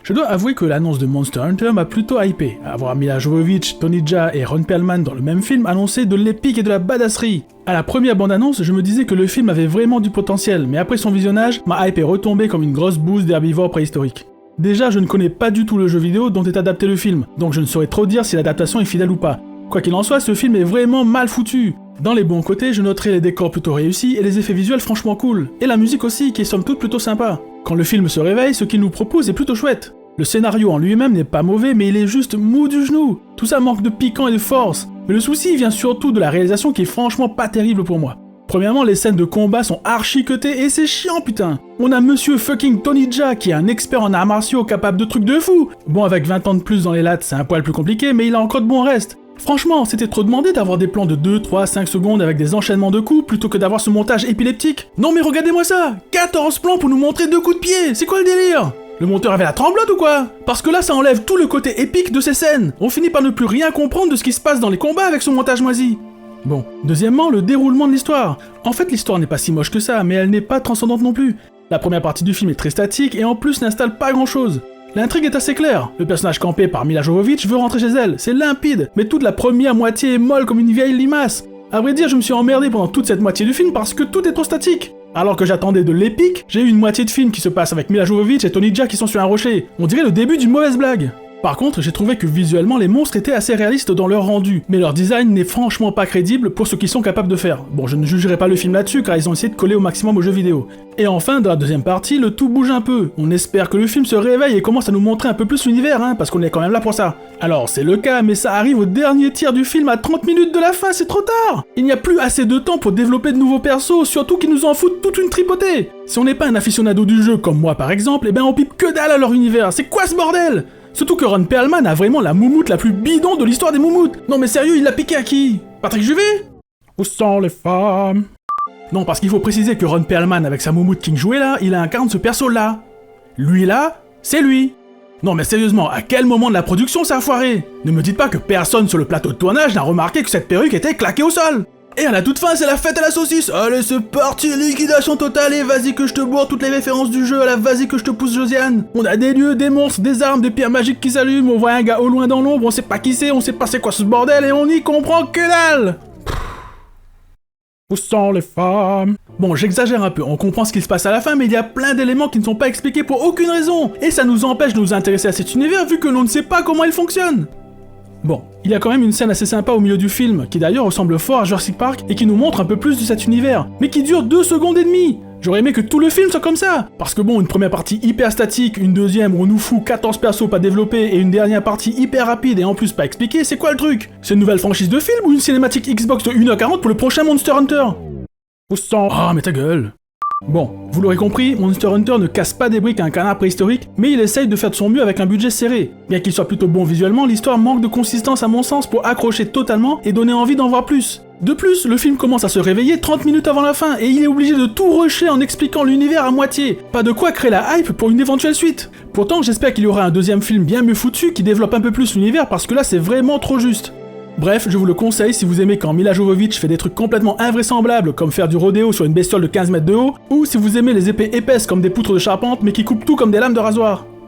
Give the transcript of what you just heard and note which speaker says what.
Speaker 1: Je dois avouer que l'annonce de Monster Hunter m'a plutôt hypé. Avoir Mila Jovovich, Tony Jaa et Ron Perlman dans le même film annonçait de l'épique et de la badasserie. À la première bande-annonce, je me disais que le film avait vraiment du potentiel, mais après son visionnage, ma hype est retombée comme une grosse bouse d'herbivore préhistorique. Déjà, je ne connais pas du tout le jeu vidéo dont est adapté le film, donc je ne saurais trop dire si l'adaptation est fidèle ou pas. Quoi qu'il en soit, ce film est vraiment mal foutu. Dans les bons côtés, je noterai les décors plutôt réussis et les effets visuels franchement cool, et la musique aussi, qui est somme toute plutôt sympa. Quand le film se réveille, ce qu'il nous propose est plutôt chouette. Le scénario en lui-même n'est pas mauvais, mais il est juste mou du genou. Tout ça manque de piquant et de force. Mais le souci vient surtout de la réalisation qui est franchement pas terrible pour moi. Premièrement, les scènes de combat sont archi-cutées et c'est chiant putain. On a monsieur fucking Tony Jaa qui est un expert en arts martiaux capable de trucs de fou. Bon, avec 20 ans de plus dans les lattes, c'est un poil plus compliqué, mais il a encore de bons restes. Franchement, c'était trop demandé d'avoir des plans de 2, 3, 5 secondes avec des enchaînements de coups plutôt que d'avoir ce montage épileptique. Non mais regardez-moi ça, 14 plans pour nous montrer 2 coups de pied, c'est quoi le délire? Le monteur avait la tremblote ou quoi? Parce que là ça enlève tout le côté épique de ces scènes. On finit par ne plus rien comprendre de ce qui se passe dans les combats avec ce montage moisi. Bon, deuxièmement, le déroulement de l'histoire. En fait, l'histoire n'est pas si moche que ça, mais elle n'est pas transcendante non plus. La première partie du film est très statique et en plus n'installe pas grand chose. L'intrigue est assez claire. Le personnage campé par Mila Jovovich veut rentrer chez elle, c'est limpide, mais toute la première moitié est molle comme une vieille limace. À vrai dire, je me suis emmerdé pendant toute cette moitié du film parce que tout est trop statique. Alors que j'attendais de l'épique, j'ai eu une moitié de film qui se passe avec Mila Jovovich et Tony Jaa qui sont sur un rocher. On dirait le début d'une mauvaise blague. Par contre, j'ai trouvé que visuellement les monstres étaient assez réalistes dans leur rendu, mais leur design n'est franchement pas crédible pour ce qu'ils sont capables de faire. Bon, je ne jugerai pas le film là-dessus car ils ont essayé de coller au maximum aux jeux vidéo. Et enfin, dans la deuxième partie, le tout bouge un peu. On espère que le film se réveille et commence à nous montrer un peu plus l'univers, parce qu'on est quand même là pour ça. Alors, c'est le cas, mais ça arrive au dernier tiers du film à 30 minutes de la fin, c'est trop tard. Il n'y a plus assez de temps pour développer de nouveaux persos, surtout qu'ils nous en foutent toute une tripotée. Si on n'est pas un aficionado du jeu comme moi par exemple, on pipe que dalle à leur univers, c'est quoi ce bordel? Surtout que Ron Perlman a vraiment la moumoute la plus bidon de l'histoire des moumoutes. Non mais sérieux, il l'a piqué à qui? Patrick Juvet? Où sont les femmes? Non, parce qu'il faut préciser que Ron Perlman, avec sa moumoute King jouait là, il incarne ce perso-là. Lui là, c'est lui. Non mais sérieusement, à quel moment de la production ça a foiré? Ne me dites pas que personne sur le plateau de tournage n'a remarqué que cette perruque était claquée au sol. Et à la toute fin, c'est la fête à la saucisse. Allez, c'est parti, liquidation totale, et vas-y que je te bourre toutes les références du jeu, là, vas-y que je te pousse Josiane. On a des lieux, des monstres, des armes, des pierres magiques qui s'allument, on voit un gars au loin dans l'ombre, on sait pas qui c'est, on sait pas c'est quoi ce bordel, et on y comprend que dalle. Où sont les femmes? Bon, j'exagère un peu, on comprend ce qui se passe à la fin, mais il y a plein d'éléments qui ne sont pas expliqués pour aucune raison, et ça nous empêche de nous intéresser à cet univers vu que l'on ne sait pas comment il fonctionne. Bon, il y a quand même une scène assez sympa au milieu du film, qui d'ailleurs ressemble fort à Jurassic Park, et qui nous montre un peu plus de cet univers, mais qui dure 2 secondes et demie. J'aurais aimé que tout le film soit comme ça, parce que bon, une première partie hyper statique, une deuxième où on nous fout 14 persos pas développés, et une dernière partie hyper rapide et en plus pas expliquée, c'est quoi le truc? C'est une nouvelle franchise de film ou une cinématique Xbox de 1h40 pour le prochain Monster Hunter? Où sont... Ah, mais ta gueule. Bon, vous l'aurez compris, Monster Hunter ne casse pas des briques à un canard préhistorique, mais il essaye de faire de son mieux avec un budget serré. Bien qu'il soit plutôt bon visuellement, l'histoire manque de consistance à mon sens pour accrocher totalement et donner envie d'en voir plus. De plus, le film commence à se réveiller 30 minutes avant la fin, et il est obligé de tout rusher en expliquant l'univers à moitié. Pas de quoi créer la hype pour une éventuelle suite. Pourtant, j'espère qu'il y aura un deuxième film bien mieux foutu qui développe un peu plus l'univers parce que là c'est vraiment trop juste. Bref, je vous le conseille si vous aimez quand Mila Jovovich fait des trucs complètement invraisemblables comme faire du rodéo sur une bestiole de 15 mètres de haut, ou si vous aimez les épées épaisses comme des poutres de charpente mais qui coupent tout comme des lames de rasoir.